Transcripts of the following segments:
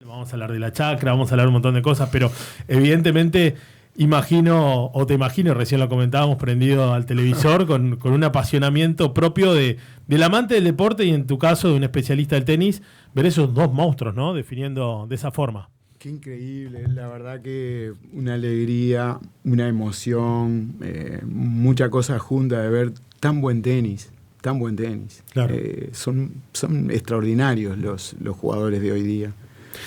vamos a hablar de la chacra, vamos a hablar de un montón de cosas, pero evidentemente imagino, o te imagino, recién lo comentábamos, prendido al televisor con un apasionamiento propio del amante del deporte y en tu caso de un especialista del tenis, ver esos dos monstruos, ¿no? Definiendo de esa forma. Qué increíble, la verdad que una alegría, una emoción, mucha cosa junta de ver tan buen tenis. Claro. Son extraordinarios los jugadores de hoy día.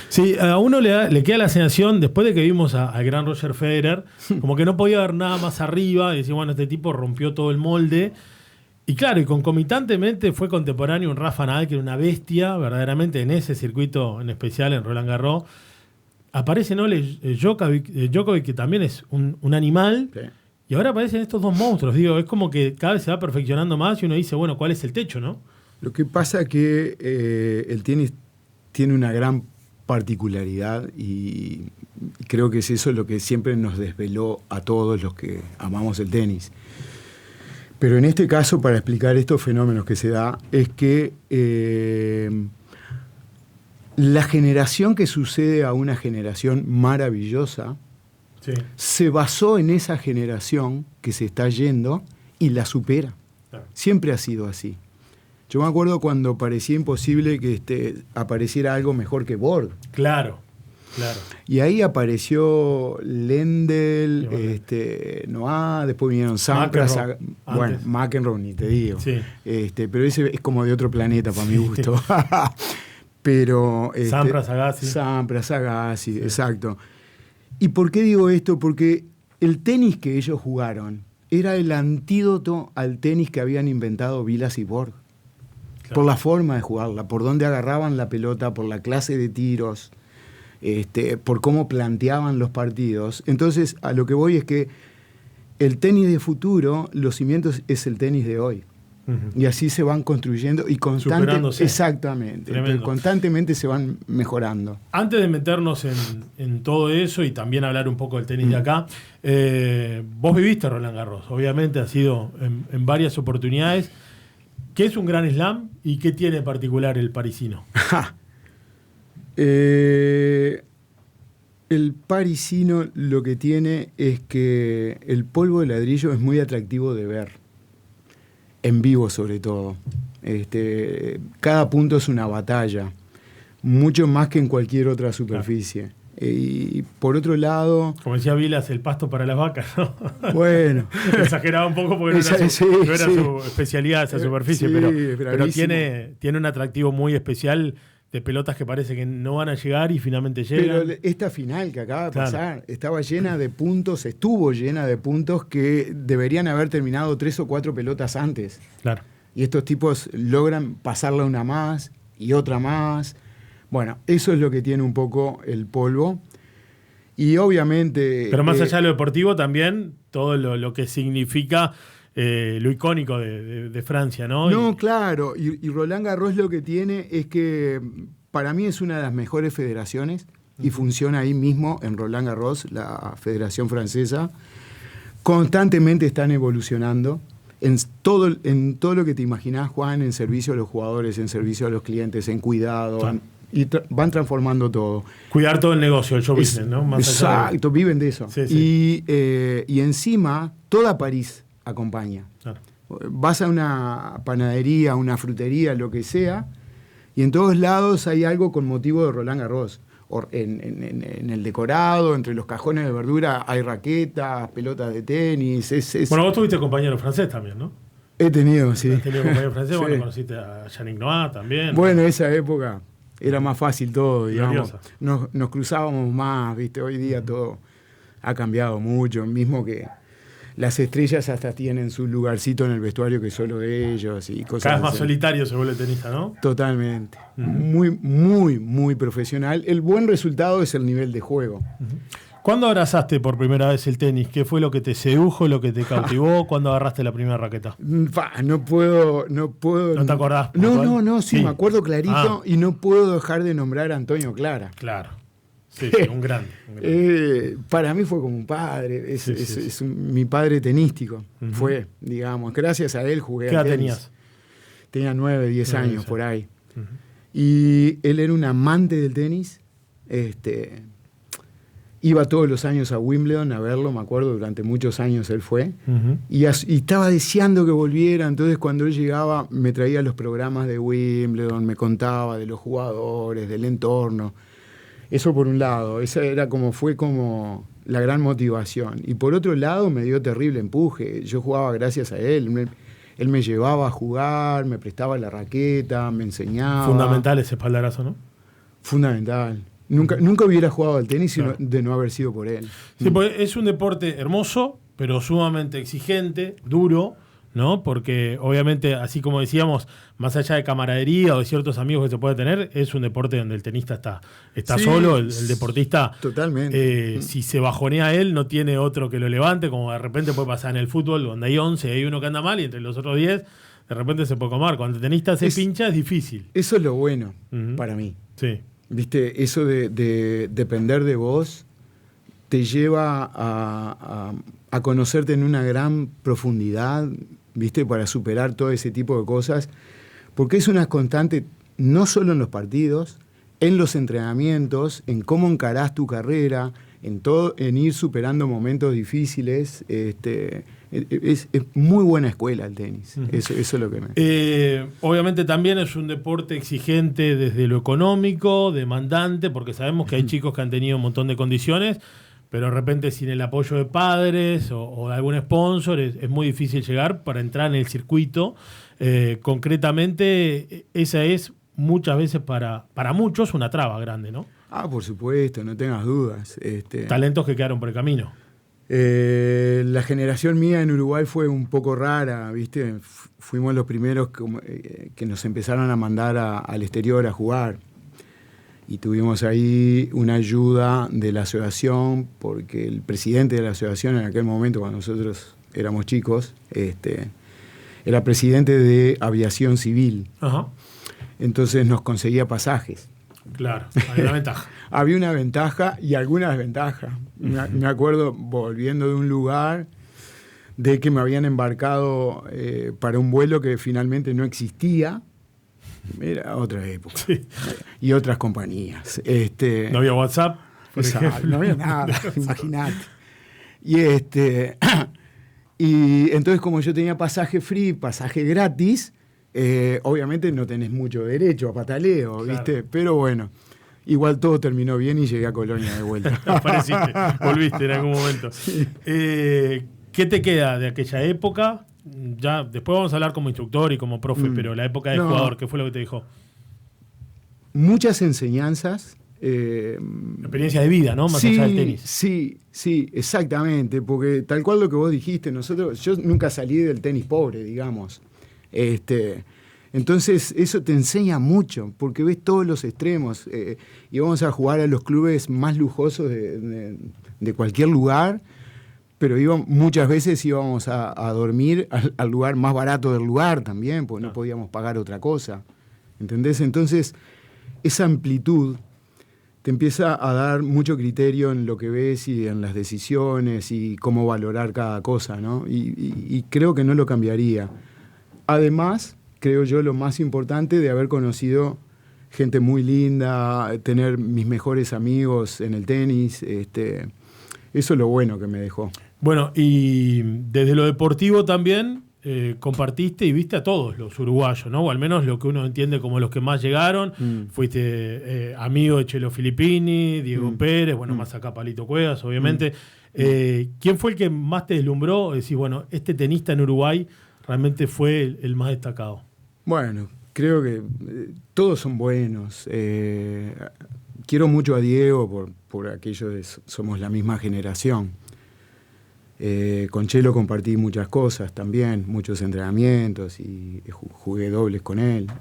Sí, a uno le queda la sensación, después de que vimos al gran Roger Federer, como que no podía haber nada más arriba, y decir, bueno, este tipo rompió todo el molde. Y claro, y concomitantemente fue contemporáneo un Rafa Nadal, que era una bestia, verdaderamente, en ese circuito en especial, en Roland Garros. Aparece, ¿no? Djokovic, que también es un animal. Sí. Y ahora aparecen estos dos monstruos. Digo, es como que cada vez se va perfeccionando más y uno dice, bueno, ¿cuál es el techo, no? Lo que pasa es que el tenis tiene una gran particularidad y creo que es eso lo que siempre nos desveló a todos los que amamos el tenis. Pero en este caso, para explicar estos fenómenos que se da, es que la generación que sucede a una generación maravillosa, sí, se basó en esa generación que se está yendo y la supera. Claro. Siempre ha sido así. Yo me acuerdo cuando parecía imposible que apareciera algo mejor que Borg. Claro. Y ahí apareció Lendl, Noah, después vinieron Sampras, bueno, McEnroe ni te digo. Sí. Pero ese es como de otro planeta para mi gusto. Pero Sampras, Agassi, sí, exacto. ¿Y por qué digo esto? Porque el tenis que ellos jugaron era el antídoto al tenis que habían inventado Vilas y Borg. Claro. Por la forma de jugarla, por dónde agarraban la pelota, por la clase de tiros, por cómo planteaban los partidos. Entonces, a lo que voy es que el tenis de futuro, los cimientos es el tenis de hoy. Uh-huh. Y así se van construyendo y exactamente, constantemente se van mejorando. Antes de meternos en todo eso y también hablar un poco del tenis de acá, vos viviste Roland Garros, obviamente has sido en varias oportunidades. ¿Qué es un Grand Slam y qué tiene en particular el parisino? El parisino lo que tiene es que el polvo de ladrillo es muy atractivo de ver. En vivo sobre todo. Cada punto es una batalla, mucho más que en cualquier otra superficie. Claro. Y por otro lado... Como decía Vilas, el pasto para las vacas, ¿no? Bueno. Exageraba un poco porque no era su especialidad esa superficie, pero tiene un atractivo muy especial de pelotas que parece que no van a llegar y finalmente llegan. Pero esta final que acaba de pasar estaba llena de puntos, estuvo llena de puntos que deberían haber terminado 3 o 4 pelotas antes. Claro. Y estos tipos logran pasarla una más y otra más. Bueno, eso es lo que tiene un poco el polvo. Y obviamente... Pero más allá de lo deportivo también, todo lo que significa... lo icónico de Francia, ¿no? No, claro. Y Roland Garros lo que tiene es que para mí es una de las mejores federaciones y funciona ahí mismo en Roland Garros, la Federación Francesa. Constantemente están evolucionando en todo lo que te imaginás, Juan, en servicio a los jugadores, en servicio a los clientes, en cuidado. Claro. Y van transformando todo. Cuidar todo el negocio, el show business, ¿no? Más exacto, viven de eso. Sí, sí. Y encima, toda París acompaña. Claro. Vas a una panadería, una frutería, lo que sea, y en todos lados hay algo con motivo de Roland Garros. En el decorado, entre los cajones de verdura, hay raquetas, pelotas de tenis. Bueno, vos tuviste compañero francés también, ¿no? He tenido, sí. Has tenido compañero francés, sí. Bueno, conociste a Yannick Noah también. Bueno, esa época era más fácil todo, digamos. Nos cruzábamos más, ¿viste? Hoy día todo ha cambiado mucho, mismo que las estrellas hasta tienen su lugarcito en el vestuario que es solo de ellos y cosas cada vez más así. solitario se vuelve el tenista, ¿no? Totalmente. Muy, muy, muy profesional. El buen resultado es el nivel de juego. ¿Cuándo abrazaste por primera vez el tenis? ¿Qué fue lo que te sedujo, lo que te cautivó? ¿Cuándo agarraste la primera raqueta? No puedo. ¿No te acordás? No, sí, me acuerdo clarito y no puedo dejar de nombrar a Antonio Clara. Claro. Sí, un grande. Para mí fue como un padre, es mi padre tenístico, fue, digamos, gracias a él jugué al tenis. ¿Qué edad tenías? Tenía 9, 10 años por ahí. Y él era un amante del tenis, Iba todos los años a Wimbledon a verlo, me acuerdo, durante muchos años él fue. Y estaba deseando que volviera, entonces cuando él llegaba me traía los programas de Wimbledon, me contaba de los jugadores, del entorno. Eso por un lado, esa fue como la gran motivación. Y por otro lado me dio terrible empuje. Yo jugaba gracias a él. Él me llevaba a jugar, me prestaba la raqueta, me enseñaba. Fundamental ese espaldarazo, ¿no? Fundamental. Nunca hubiera jugado al tenis de no haber sido por él. Sí, porque es un deporte hermoso, pero sumamente exigente, duro, ¿no? Porque obviamente, así como decíamos, más allá de camaradería o de ciertos amigos que se puede tener, es un deporte donde el tenista está Sí, solo, el deportista. Totalmente. Si se bajonea él, no tiene otro que lo levante, como de repente puede pasar en el fútbol, donde hay 11, hay uno que anda mal y entre los otros 10, de repente se puede comer. Cuando el tenista se pincha es difícil. Eso es lo bueno para mí. Sí. ¿Viste? Eso de depender de vos te lleva a conocerte en una gran profundidad, ¿viste? Para superar todo ese tipo de cosas. Porque es una constante, no solo en los partidos, en los entrenamientos, en cómo encarás tu carrera, en ir superando momentos difíciles. Es muy buena escuela el tenis. Eso es lo que me... Obviamente también es un deporte exigente desde lo económico, demandante, porque sabemos que hay chicos que han tenido un montón de condiciones, pero de repente sin el apoyo de padres o de algún sponsor es muy difícil llegar para entrar en el circuito. Concretamente, esa es muchas veces para muchos una traba grande, ¿no? Por supuesto, no tengas dudas. Talentos que quedaron por el camino. La generación mía en Uruguay fue un poco rara, ¿viste? Fuimos los primeros que nos empezaron a mandar al exterior a jugar. Y tuvimos ahí una ayuda de la asociación, porque el presidente de la asociación en aquel momento, cuando nosotros éramos chicos, era presidente de aviación civil. Ajá. Entonces nos conseguía pasajes. Claro, había una ventaja. Había una ventaja y alguna desventaja. Me acuerdo volviendo de un lugar de que me habían embarcado para un vuelo que finalmente no existía. Era otra época. Sí. Y otras compañías. No había WhatsApp, por ejemplo. No había nada, imagínate. Y entonces, como yo tenía pasaje free, pasaje gratis, obviamente no tenés mucho derecho a pataleo, ¿viste? Claro. Pero bueno, igual todo terminó bien y llegué a Colonia de vuelta. Apareciste, volviste en algún momento. Sí. ¿Qué te queda de aquella época? Ya después vamos a hablar como instructor y como profe, pero la época de jugador, ¿qué fue lo que te dijo? Muchas enseñanzas. Experiencia de vida, ¿no? Más allá del tenis. Sí, exactamente, porque tal cual lo que vos dijiste, yo nunca salí del tenis pobre, digamos. Entonces eso te enseña mucho, porque ves todos los extremos. Íbamos a jugar a los clubes más lujosos de cualquier lugar, pero muchas veces íbamos a dormir al lugar más barato del lugar también, porque no podíamos pagar otra cosa. ¿Entendés? Entonces, esa amplitud te empieza a dar mucho criterio en lo que ves y en las decisiones y cómo valorar cada cosa, ¿no? Y creo que no lo cambiaría. Además, creo yo, lo más importante de haber conocido gente muy linda, tener mis mejores amigos en el tenis, eso es lo bueno que me dejó. Bueno, y desde lo deportivo también compartiste y viste a todos los uruguayos, ¿no? O al menos lo que uno entiende como los que más llegaron. Fuiste amigo de Chelo Filippini, Diego Pérez, bueno, más acá Palito Cuevas, obviamente. ¿Quién fue el que más te deslumbró? Decís, bueno, este tenista en Uruguay realmente fue el más destacado. Bueno, creo que todos son buenos. Quiero mucho a Diego por aquello de somos la misma generación. Con Chelo compartí muchas cosas también, muchos entrenamientos y jugué dobles con él.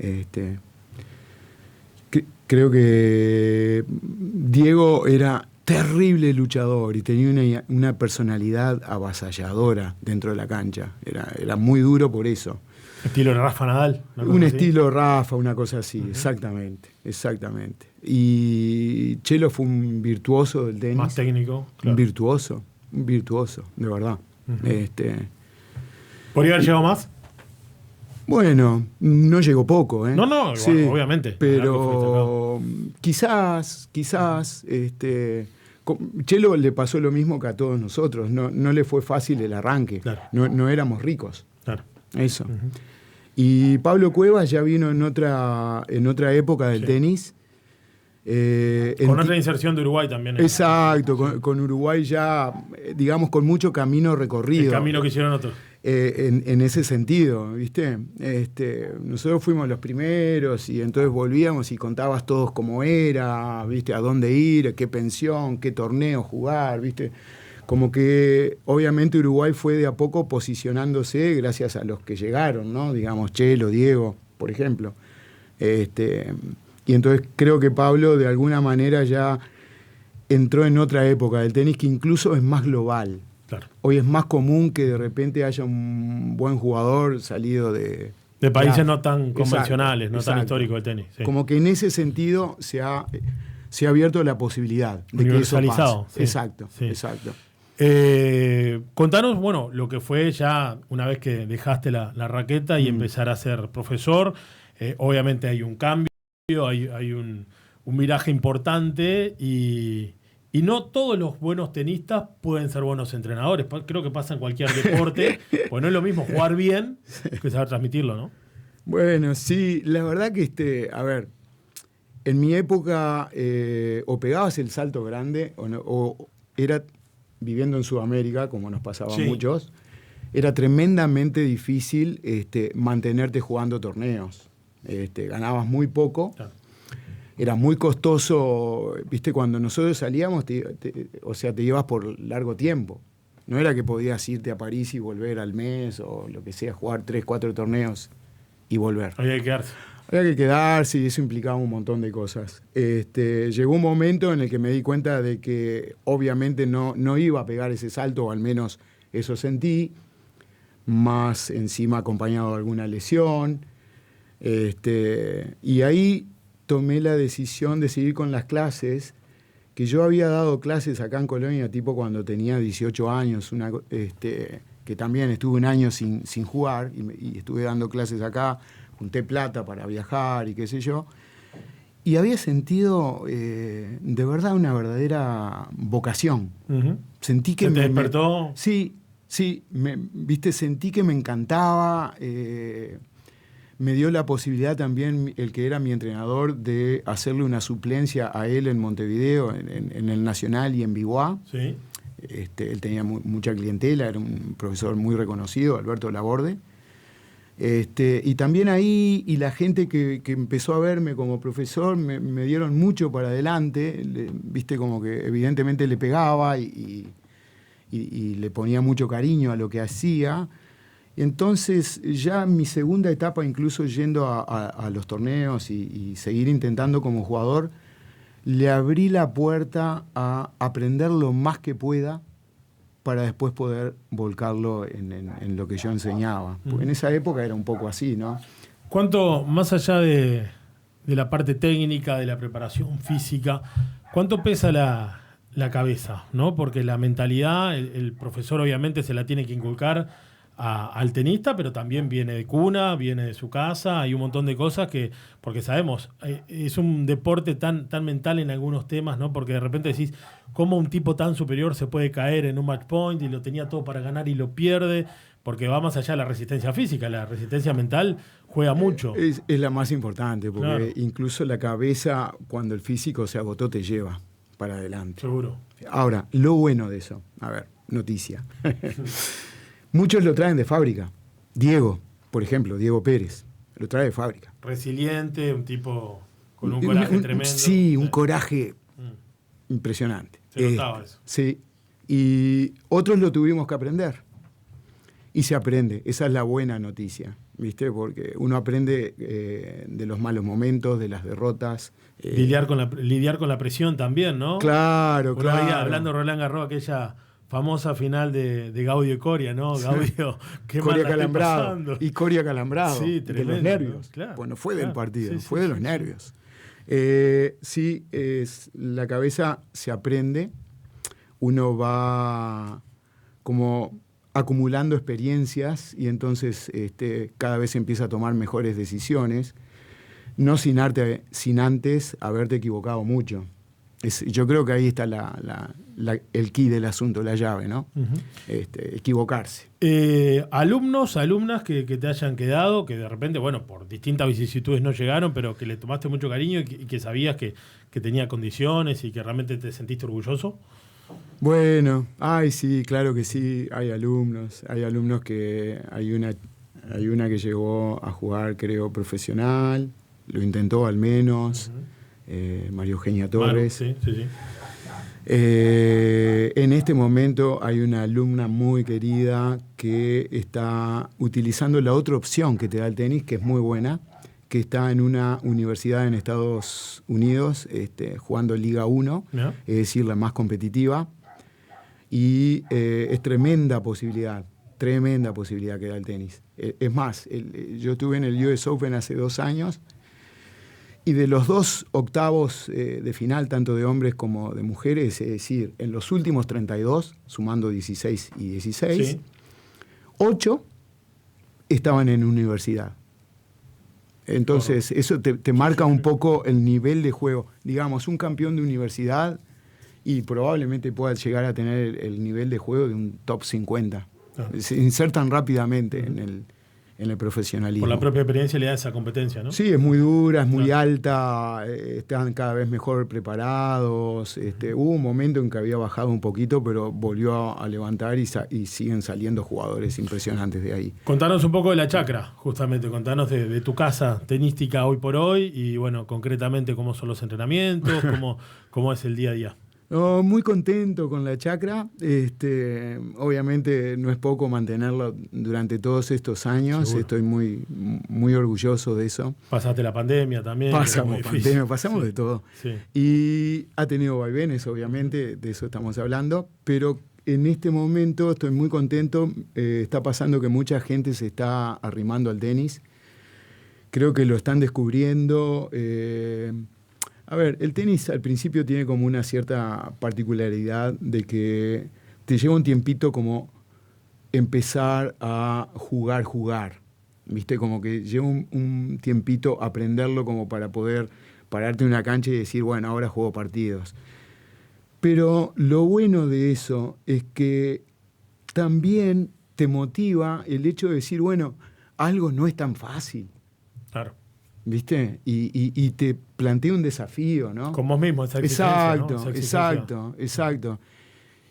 Creo que Diego era terrible luchador y tenía una personalidad avasalladora dentro de la cancha. Era muy duro por eso. ¿Estilo Rafa Nadal? Un estilo Rafa, una cosa así, exactamente. Y Chelo fue un virtuoso del tenis. Más técnico, claro. Un virtuoso, de verdad. ¿Podría haber llegado más? Bueno, no llegó poco, ¿eh? No, Sí, obviamente. pero quizás, Chelo le pasó lo mismo que a todos nosotros. No le fue fácil el arranque. Claro. No éramos ricos. Claro. Eso. Uh-huh. Y Pablo Cuevas ya vino en otra época del tenis. Con otra inserción de Uruguay también. Exacto, con Uruguay ya, digamos, con mucho camino recorrido. El camino que hicieron otros. En ese sentido, ¿viste? Nosotros fuimos los primeros y entonces volvíamos y contabas todos cómo era, ¿viste? A dónde ir, qué pensión, qué torneo jugar, ¿viste? Como que obviamente Uruguay fue de a poco posicionándose gracias a los que llegaron, ¿no? Digamos, Chelo, Diego, por ejemplo. Y entonces creo que Pablo de alguna manera ya entró en otra época del tenis que incluso es más global. Claro. Hoy es más común que de repente haya un buen jugador salido de países no tan convencionales, exacto, no tan históricos del tenis. Sí. Como que en ese sentido se ha abierto la posibilidad de que eso pase. Sí. Exacto, sí. exacto. Contanos, bueno, lo que fue ya una vez que dejaste la raqueta y empezar a ser profesor. Obviamente hay un cambio, hay un viraje importante y no todos los buenos tenistas pueden ser buenos entrenadores. Creo que pasa en cualquier deporte, pues no es lo mismo jugar bien que saber transmitirlo, ¿no? Bueno, sí, la verdad que, a ver, en mi época o pegabas el salto grande o era, viviendo en Sudamérica, como nos pasaba a muchos, era tremendamente difícil mantenerte jugando torneos. Ganabas muy poco. Claro. Era muy costoso, viste, cuando nosotros salíamos, o sea, te ibas por largo tiempo. No era que podías irte a París y volver al mes o lo que sea, jugar 3, 4 torneos y volver. Había que quedarse. Había que quedarse y eso implicaba un montón de cosas. Llegó un momento en el que me di cuenta de que obviamente no iba a pegar ese salto, o al menos eso sentí, más encima acompañado de alguna lesión. Y ahí tomé la decisión de seguir con las clases, que yo había dado clases acá en Colonia, tipo cuando tenía 18 años, que también estuve un año sin jugar, y estuve dando clases acá, junté plata para viajar y qué sé yo, y había sentido de verdad una verdadera vocación. Uh-huh. Sentí que ¿Te despertó? Sí, viste, sentí que me encantaba. Me dio la posibilidad también, el que era mi entrenador, de hacerle una suplencia a él en Montevideo, en el Nacional y en Biguá. Sí. Él tenía mucha clientela, era un profesor muy reconocido, Alberto Laborde. Y también ahí, y la gente que empezó a verme como profesor, me dieron mucho para adelante, viste, como que evidentemente le pegaba y le ponía mucho cariño a lo que hacía. Entonces, ya en mi segunda etapa, incluso yendo a los torneos y seguir intentando como jugador, le abrí la puerta a aprender lo más que pueda para después poder volcarlo en lo que yo enseñaba. Porque en esa época era un poco así, ¿no? ¿Cuánto, más allá de la parte técnica, de la preparación física, cuánto pesa la cabeza, ¿no? Porque la mentalidad, el profesor obviamente se la tiene que inculcar al tenista, pero también viene de cuna, viene de su casa, hay un montón de cosas que, porque sabemos, es un deporte tan mental en algunos temas, ¿no? Porque de repente decís, ¿cómo un tipo tan superior se puede caer en un match point y lo tenía todo para ganar y lo pierde? Porque va más allá de la resistencia física, la resistencia mental juega mucho. Es la más importante, porque claro, incluso la cabeza, cuando el físico se agotó, te lleva para adelante. Seguro. Ahora, lo bueno de eso, a ver, noticia. Muchos lo traen de fábrica. Diego, por ejemplo, Diego Pérez, lo trae de fábrica. Resiliente, un tipo con un coraje tremendo. Sí, un coraje impresionante. Se notaba eso. Sí, y otros lo tuvimos que aprender. Y se aprende, esa es la buena noticia, ¿viste? Porque uno aprende de los malos momentos, de las derrotas. Lidiar con la presión también, ¿no? Claro, uno claro. Veía, hablando de Roland Garros, aquella famosa final de Gaudio y Coria, ¿no? Gaudio, qué Coria mal calambrado. Y Coria calambrado. Sí, tremendo, de los nervios. ¿no? Claro, bueno, fue del partido, sí, fue de los nervios. Sí, la cabeza se aprende. Uno va como acumulando experiencias y entonces cada vez empieza a tomar mejores decisiones, no sin antes haberte equivocado mucho. Yo creo que ahí está el key del asunto, la llave, ¿no? Equivocarse. Alumnos, alumnas que te hayan quedado, que de repente, bueno, por distintas vicisitudes no llegaron, pero que le tomaste mucho cariño y que sabías que tenía condiciones y que realmente te sentiste orgulloso. Bueno, sí, claro que sí, hay alumnos que hay una que llegó a jugar, creo, profesional, lo intentó al menos. María Eugenia Torres. Sí. En este momento hay una alumna muy querida que está utilizando la otra opción que te da el tenis, que es muy buena, que está en una universidad en Estados Unidos jugando Liga 1, es decir, la más competitiva, y es tremenda posibilidad que da el tenis. Es más, yo estuve en el US Open hace 2 años, y de los 2 octavos de final, tanto de hombres como de mujeres, es decir, en los últimos 32, sumando 16 y 16, sí. 8 estaban en universidad. Entonces, eso te marca un poco el nivel de juego. Digamos, un campeón de universidad y probablemente pueda llegar a tener el nivel de juego de un top 50. Se insertan rápidamente en el profesionalismo. Por la propia experiencia le da esa competencia, ¿no? Sí, es muy dura, es muy alta, están cada vez mejor preparados. Hubo un momento en que había bajado un poquito, pero volvió a levantar y siguen saliendo jugadores impresionantes de ahí. Contanos un poco de la chacra, justamente, contanos de tu casa tenística hoy por hoy y, bueno, concretamente cómo son los entrenamientos, cómo es el día a día. Muy contento con la chacra. Obviamente no es poco mantenerlo durante todos estos años. Seguro. Estoy muy, muy orgulloso de eso. Pasaste la pandemia también. Pasamos de todo. Sí. Y ha tenido vaivenes, obviamente, de eso estamos hablando. Pero en este momento estoy muy contento. Está pasando que mucha gente se está arrimando al tenis. Creo que lo están descubriendo. A ver, el tenis al principio tiene como una cierta particularidad de que te lleva un tiempito como empezar a jugar. ¿Viste? Como que lleva un tiempito aprenderlo como para poder pararte en una cancha y decir, bueno, ahora juego partidos. Pero lo bueno de eso es que también te motiva el hecho de decir, bueno, algo no es tan fácil. Claro. ¿Viste? Y te plantea un desafío, ¿no? Con vos mismo, esa exigencia, Exacto.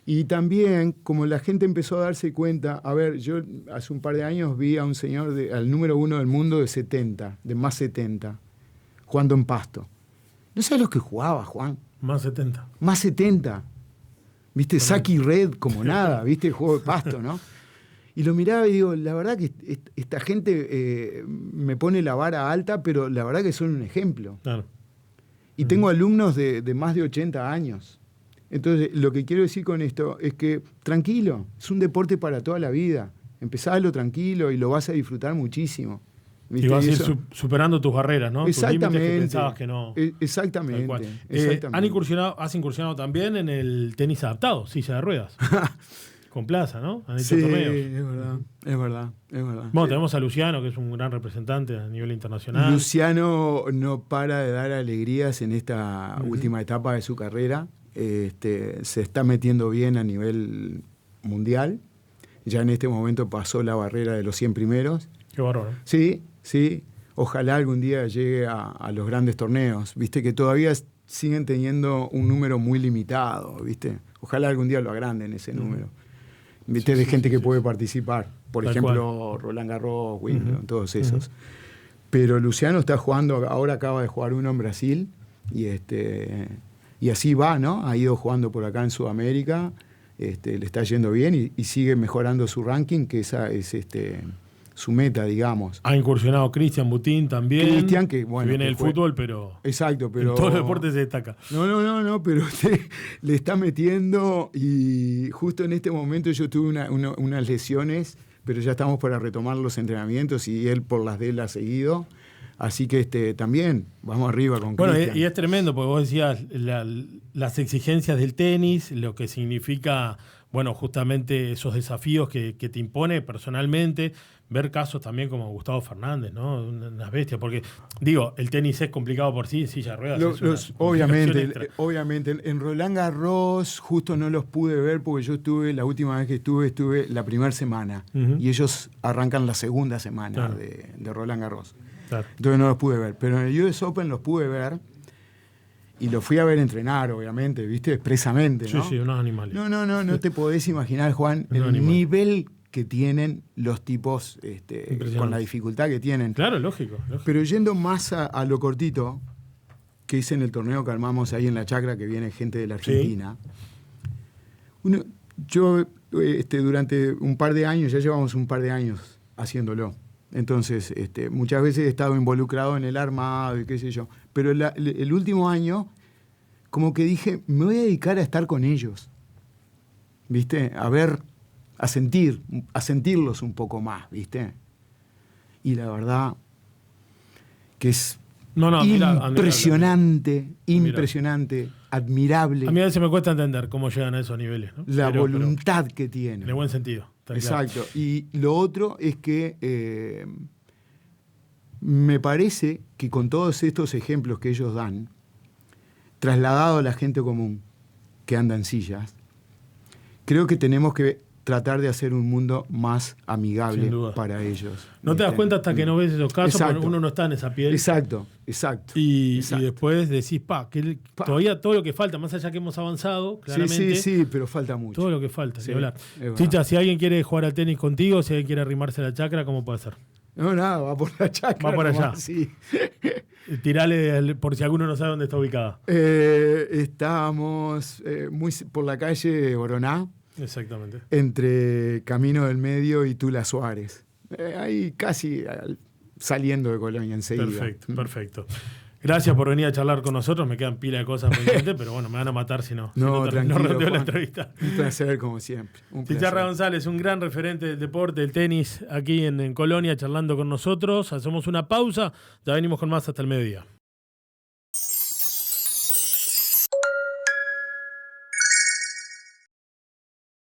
Y también, como la gente empezó a darse cuenta, a ver, yo hace un par de años vi a un señor, al número 1 del mundo de más 70, jugando en Pasto. ¿No sabes lo que jugaba, Juan? Más 70. Más 70. ¿Viste? Saque y red como nada, ¿viste? El juego de Pasto, ¿no? Y lo miraba y digo, la verdad que esta gente me pone la vara alta, pero la verdad que son un ejemplo. Claro. Y tengo alumnos de más de 80 años. Entonces, lo que quiero decir con esto es que, tranquilo, es un deporte para toda la vida. Empezalo tranquilo y lo vas a disfrutar muchísimo. ¿Viste? Y vas a ir superando tus barreras, ¿no? Exactamente. Tus límites que pensabas que no. Exactamente. Has incursionado también en el tenis adaptado, silla de ruedas. Con Plaza, ¿no? Han hecho sí, torneos. es verdad. Bueno, tenemos a Luciano, que es un gran representante a nivel internacional. Luciano no para de dar alegrías en esta última etapa de su carrera. Se está metiendo bien a nivel mundial. Ya en este momento pasó la barrera de los 100 primeros. Qué bárbaro. Sí. Ojalá algún día llegue a los grandes torneos. Viste que todavía siguen teniendo un número muy limitado, ¿viste? Ojalá algún día lo agranden ese número. ¿Viste? De gente que puede participar. Por ejemplo, Roland Garros, Wimbledon, todos esos. Pero Luciano está jugando, ahora acaba de jugar uno en Brasil y así va, ¿no? Ha ido jugando por acá en Sudamérica, le está yendo bien y sigue mejorando su ranking, que esa es su meta, digamos. Ha incursionado Cristian Butín también. Cristian, que viene del fútbol, pero. Exacto, pero. En todos los deportes se destaca. No, pero le está metiendo y justo en este momento yo tuve unas lesiones, pero ya estamos para retomar los entrenamientos y él por las de él ha seguido. Así que también vamos arriba con Cristian. Bueno, y es tremendo, porque vos decías las exigencias del tenis, lo que significa bueno, justamente esos desafíos que te impone personalmente, ver casos también como Gustavo Fernández, ¿no? Unas bestias, porque, digo, el tenis es complicado por sí, en silla de ruedas. Obviamente, en Roland Garros justo no los pude ver porque yo la última vez que estuve la primera semana, y ellos arrancan la segunda semana de Roland Garros. Claro. Entonces no los pude ver, pero en el US Open los pude ver. Y lo fui a ver entrenar, obviamente, ¿viste? Expresamente, ¿no? Sí, unos animales. No te podés imaginar, Juan, el nivel que tienen los tipos con la dificultad que tienen. Claro, lógico. Pero yendo más a lo cortito, que es en el torneo que armamos ahí en la chacra, que viene gente de la Argentina. Sí. Yo, durante un par de años, ya llevamos un par de años haciéndolo. Entonces, muchas veces he estado involucrado en el armado y qué sé yo. Pero el último año, como que dije, me voy a dedicar a estar con ellos. ¿Viste? A sentirlos un poco más, ¿viste? Y la verdad que es impresionante, admirable. A mí a veces me cuesta entender cómo llegan a esos niveles, ¿no? La voluntad que tienen. En el buen sentido. Exacto. Claro. Y lo otro es que me parece que con todos estos ejemplos que ellos dan, trasladado a la gente común que anda en sillas, creo que tenemos que tratar de hacer un mundo más amigable para ellos. No te das cuenta hasta que no ves esos casos, porque uno no está en esa piel. Exacto. Y después decís, todavía todo lo que falta, más allá que hemos avanzado, claramente. Sí, pero falta mucho. Todo lo que falta, sí, hablar. Chicha, si alguien quiere jugar al tenis contigo, si alguien quiere arrimarse a la chacra, ¿cómo puede hacer? No, nada, va por la chacra. Va por allá. Sí. Tirale por si alguno no sabe dónde está ubicada. Estamos por la calle Oroná. Exactamente. Entre Camino del Medio y Tula Suárez. Ahí casi saliendo de Colonia enseguida. Perfecto. Gracias por venir a charlar con nosotros. Me quedan pila de cosas pendientes, pero bueno, me van a matar si no tranquilo, la entrevista. Un placer, como siempre. Chicharra González, un gran referente del deporte, del tenis, aquí en Colonia, charlando con nosotros. Hacemos una pausa, ya venimos con más hasta el mediodía.